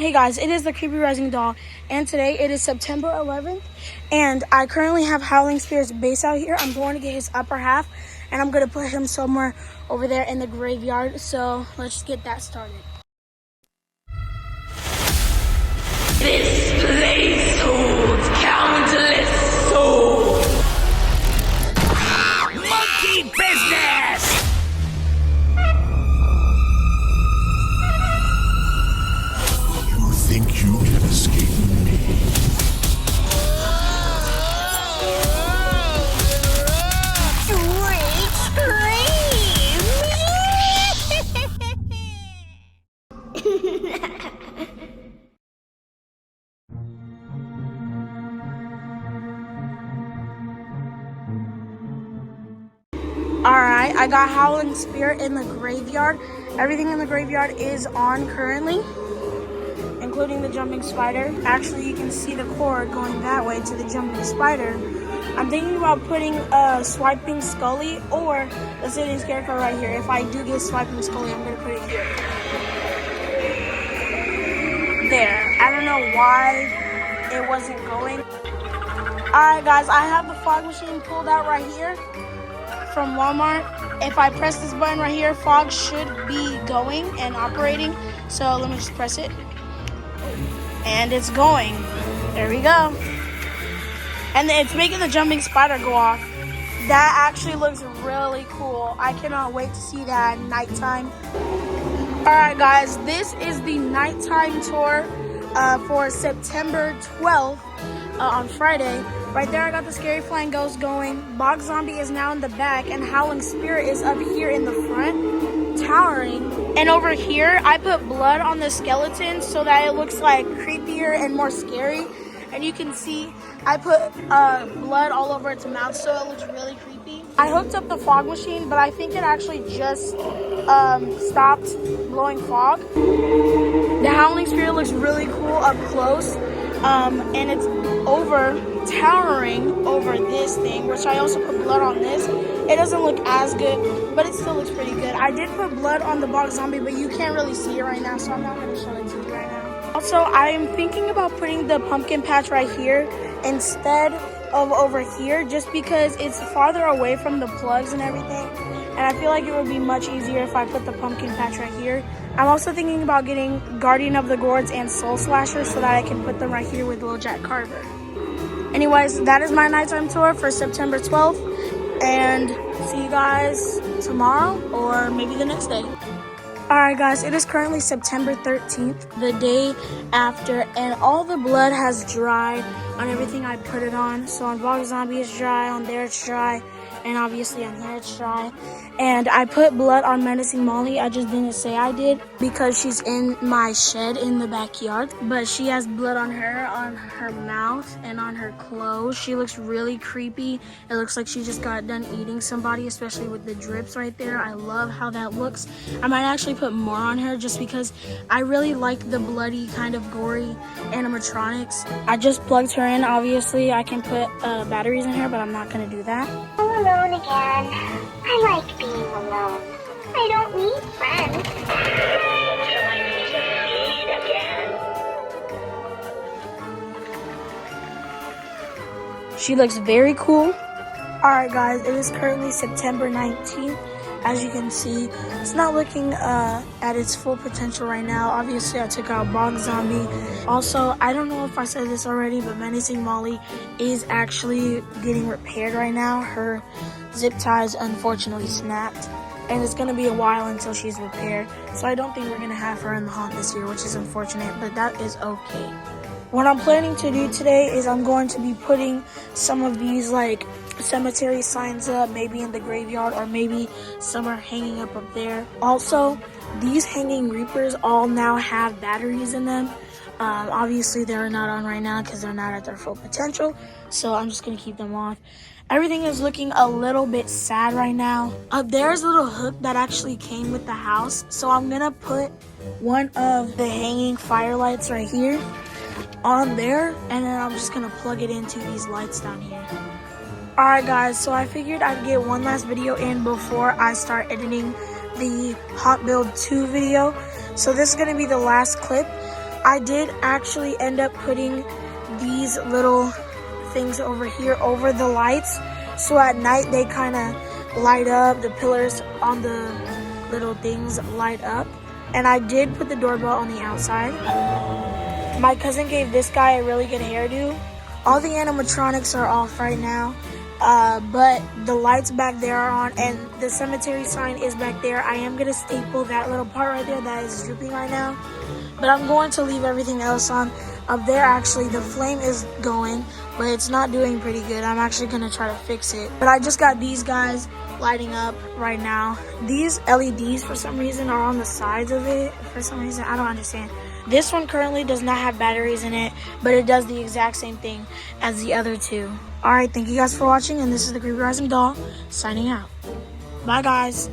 Hey guys, it is the Creepy Rising Doll, and today it is September 11th, and I currently have Howling Spirit's base out here. I'm going to get his upper half, and I'm going to put him somewhere over there in the graveyard, so let's just get that started. This place holds countless souls. Monkey business! You think you can escape me? Sweet scream! Alright, I got Howling Spirit in the graveyard. Everything in the graveyard is on currently, including the jumping spider. Actually, you can see the cord going that way to the jumping spider. I'm thinking about putting a swiping Scully or the sitting scarecrow right here. If I do get swiping Scully, I'm going to put it here. There. I don't know why it wasn't going. Alright guys, I have the fog machine pulled out right here from Walmart. If I press this button right here, fog should be going and operating. So let me just press it. And it's going. There we go. And it's making the jumping spider go off. That actually looks really cool. I cannot wait to see that at nighttime. Alright guys, this is the nighttime tour for September 12th on Friday. Right there I got the Scary Flying Ghost going. Bog Zombie is now in the back, and Howling Spirit is up here in the front, towering. And over here, I put blood on the skeleton so that it looks like creepier and more scary. And you can see I put blood all over its mouth so it looks really creepy. I hooked up the fog machine, but I think it actually just stopped blowing fog. The Howling Spirit looks really cool up close. And it's towering over this thing, which I also put blood on this. It doesn't look as good, but it still looks pretty good. I did put blood on the Bog Zombie, but you can't really see it right now, so I'm not going to show it to you right now. Also, I am thinking about putting the pumpkin patch right here instead of over here, just because it's farther away from the plugs and everything. And I feel like it would be much easier if I put the pumpkin patch right here. I'm also thinking about getting Guardian of the Gourds and Soul Slasher so that I can put them right here with Little Jack Carver. Anyways, that is my nighttime tour for September 12th. And see you guys tomorrow or maybe the next day. Alright guys, it is currently September 13th, the day after, and all the blood has dried on everything I put it on. So on Bog Zombie it's dry, on there it's dry, and obviously on here it's dry. And I put blood on Menacing Molly. I just didn't say I did because she's in my shed in the backyard. But she has blood on her mouth, and on her clothes. She looks really creepy. It looks like she just got done eating somebody, especially with the drips right there. I love how that looks. I might actually put more on her just because I really like the bloody kind of gory animatronics. I just plugged her in. Obviously, I can put batteries in her, but I'm not going to do that. I'm alone again. I like being alone. I don't need friends. She looks very cool. Alright guys, it is currently September 19th. As you can see, it's not looking at its full potential right now. Obviously, I took out Bog Zombie. Also, I don't know if I said this already, but Menacing Molly is actually getting repaired right now. Her zip ties unfortunately snapped, and it's going to be a while until she's repaired. So I don't think we're going to have her in the haunt this year, which is unfortunate, but that is okay. What I'm planning to do today is I'm going to be putting some of these like cemetery signs up, maybe in the graveyard, or maybe some are hanging up there. Also, these hanging reapers all now have batteries in them. Obviously they're not on right now because they're not at their full potential, so I'm just gonna keep them off. Everything is looking a little bit sad right now. There's a little hook that actually came with the house, so I'm gonna put one of the hanging firelights right here on there, and then I'm just gonna plug it into these lights down here. Alright guys, so I figured I'd get one last video in before I start editing the Hot Build 2 video. So this is going to be the last clip. I did actually end up putting these little things over here over the lights, so at night they kind of light up. The pillars on the little things light up. And I did put the doorbell on the outside. My cousin gave this guy a really good hairdo. All the animatronics are off right now, but the lights back there are on, and the cemetery sign is back there. I am gonna staple that little part right there that is drooping right now, but I'm going to leave everything else on. Up there, actually, the flame is going, but it's not doing pretty good. I'm actually gonna try to fix it. But I just got these guys lighting up right now. These LEDs, for some reason, are on the sides of it. For some reason, I don't understand. This one currently does not have batteries in it, but it does the exact same thing as the other two. All right, thank you guys for watching, and this is the Creepy Rising Doll signing out. Bye, guys.